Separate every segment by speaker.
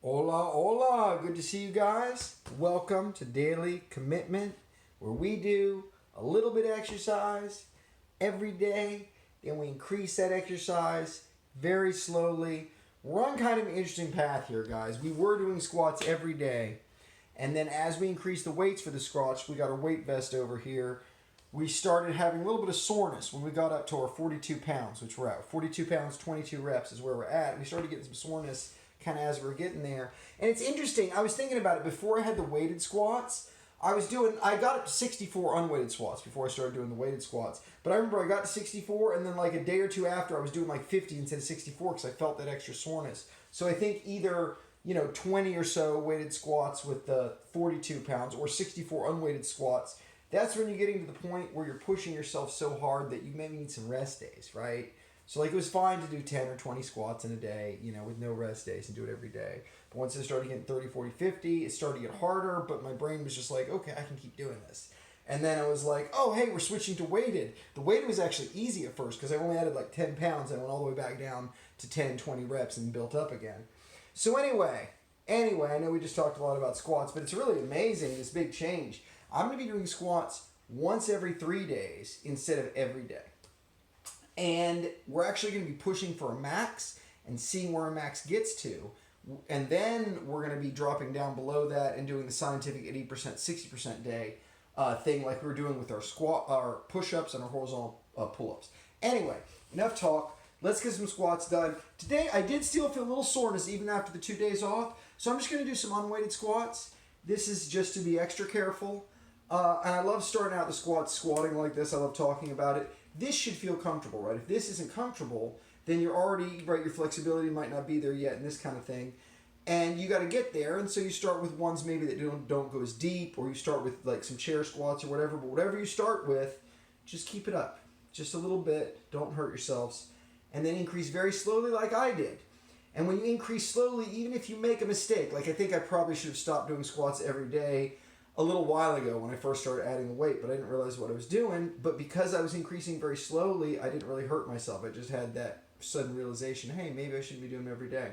Speaker 1: Hola, hola. Good to see you guys. Welcome to Daily Commitment, where we do a little bit of exercise every day, then we increase that exercise very slowly. We're on kind of an interesting path here, guys. We were doing squats every day, and then as we increased the weights for the squats, we got our weight vest over here. We started having a little bit of soreness when we got up to our 42 pounds, which we're at. 42 pounds, 22 reps is where we're at. We started getting some soreness kind of as we're getting there. And it's interesting, I was thinking about it before I had the weighted squats. I got up to 64 unweighted squats before I started doing the weighted squats. But I remember I got to 64, and then like a day or two after, I was doing like 50 instead of 64 because I felt that extra soreness. So I think either 20 or so weighted squats with the 42 pounds or 64 unweighted squats. That's when you're getting to the point where you're pushing yourself so hard that you maybe need some rest days, right? So like it was fine to do 10 or 20 squats in a day, with no rest days and do it every day. But once I started getting 30, 40, 50, it started to get harder, but my brain was just like, okay, I can keep doing this. And then I was like, oh, hey, we're switching to weighted. The weighted was actually easy at first because I only added like 10 pounds and I went all the way back down to 10, 20 reps and built up again. So anyway, I know we just talked a lot about squats, but it's really amazing, this big change. I'm going to be doing squats once every 3 days instead of every day. And we're actually going to be pushing for a max and seeing where a max gets to. And then we're going to be dropping down below that and doing the scientific 80%, 60% day thing like we were doing with our push-ups and our horizontal pull-ups. Anyway, enough talk. Let's get some squats done. Today, I did still feel a little soreness even after the 2 days off. So I'm just going to do some unweighted squats. This is just to be extra careful. And I love starting out the squatting like this. I love talking about it. This should feel comfortable, right? If this isn't comfortable, then you're already, right, your flexibility might not be there yet and this kind of thing. And you got to get there, and so you start with ones maybe that don't go as deep, or you start with like some chair squats or whatever, but whatever you start with, just keep it up. Just a little bit, don't hurt yourselves. And then increase very slowly like I did. And when you increase slowly, even if you make a mistake, like I think I probably should have stopped doing squats every day a little while ago when I first started adding the weight, but I didn't realize what I was doing. But because I was increasing very slowly, I didn't really hurt myself. I just had that sudden realization, hey, maybe I shouldn't be doing them every day.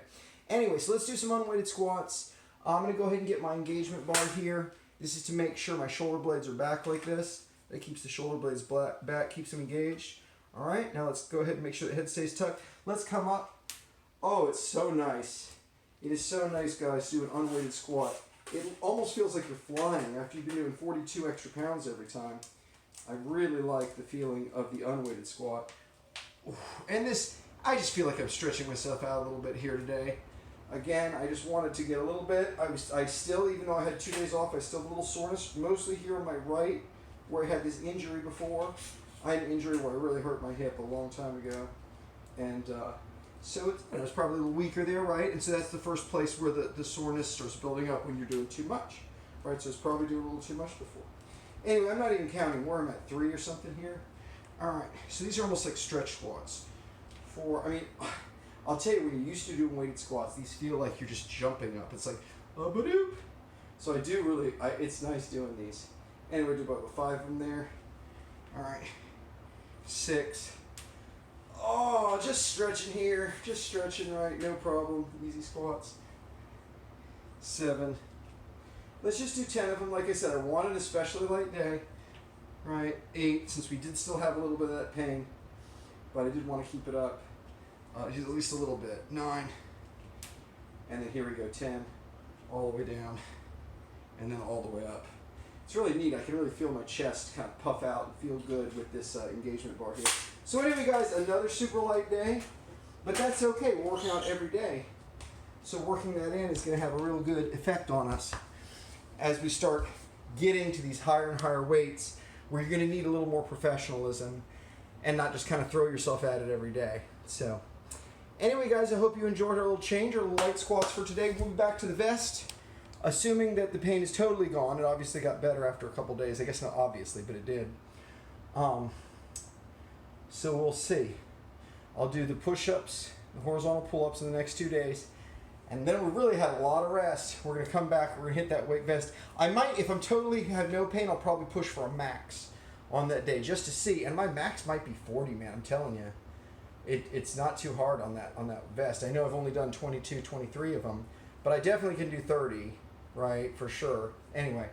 Speaker 1: Anyway, so let's do some unweighted squats. I'm going to go ahead and get my engagement bar here. This is to make sure my shoulder blades are back like this. That keeps the shoulder blades back, keeps them engaged. All right, now let's go ahead and make sure the head stays tucked. Let's come up. Oh, it's so nice. It is so nice, guys, to do an unweighted squat. It almost feels like you're flying after you've been doing 42 extra pounds every time. I really like the feeling of the unweighted squat. And this, I just feel like I'm stretching myself out a little bit here today. Again, I just wanted to get a little bit. I still, even though I had 2 days off, I still have a little soreness, mostly here on my right, where I had this injury before. I had an injury where I really hurt my hip a long time ago. And so it's probably a little weaker there, right? And so that's the first place where the soreness starts building up when you're doing too much, right? So it's probably doing a little too much before. Anyway, I'm not even counting where I'm at, 3 or something here. All right, so these are almost like stretch squats. I'll tell you, when you're used to doing weighted squats, these feel like you're just jumping up. It's like, ba-doop. So I do really, it's nice doing these. Anyway, do about 5 of them there. All right, 6. Oh, just stretching here. Just stretching, right? No problem. Easy squats. 7. Let's just do 10 of them. Like I said, I wanted an especially light day. Right? 8, since we did still have a little bit of that pain. But I did want to keep it up. At least a little bit. 9. And then here we go. 10. All the way down. And then all the way up. It's really neat. I can really feel my chest kind of puff out and feel good with this engagement bar here. So anyway, guys, another super light day, but that's okay. We're working out every day. So working that in is going to have a real good effect on us as we start getting to these higher and higher weights where you're going to need a little more professionalism and not just kind of throw yourself at it every day. So anyway, guys, I hope you enjoyed our little change, our little light squats for today. We'll be back to the vest. Assuming that the pain is totally gone, it obviously got better after a couple days. I guess not obviously, but it did. So we'll see. I'll do the push-ups, the horizontal pull-ups in the next 2 days. And then we really had a lot of rest. We're going to come back. We're going to hit that weight vest. I might, if I'm totally have no pain, I'll probably push for a max on that day just to see. And my max might be 40, man. I'm telling you. It's not too hard on that vest. I know I've only done 22, 23 of them. but I definitely can do 30, right, for sure. Anyway,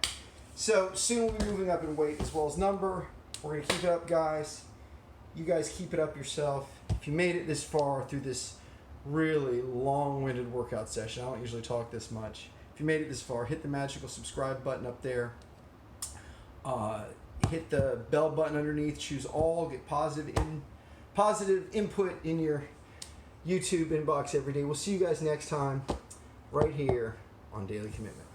Speaker 1: so soon we'll be moving up in weight as well as number. We're going to keep it up, guys. You guys keep it up yourself. If you made it this far through this really long-winded workout session, I don't usually talk this much. If you made it this far, hit the magical subscribe button up there. Hit the bell button underneath. Choose all. Get positive input in your YouTube inbox every day. We'll see you guys next time right here on Daily Commitment.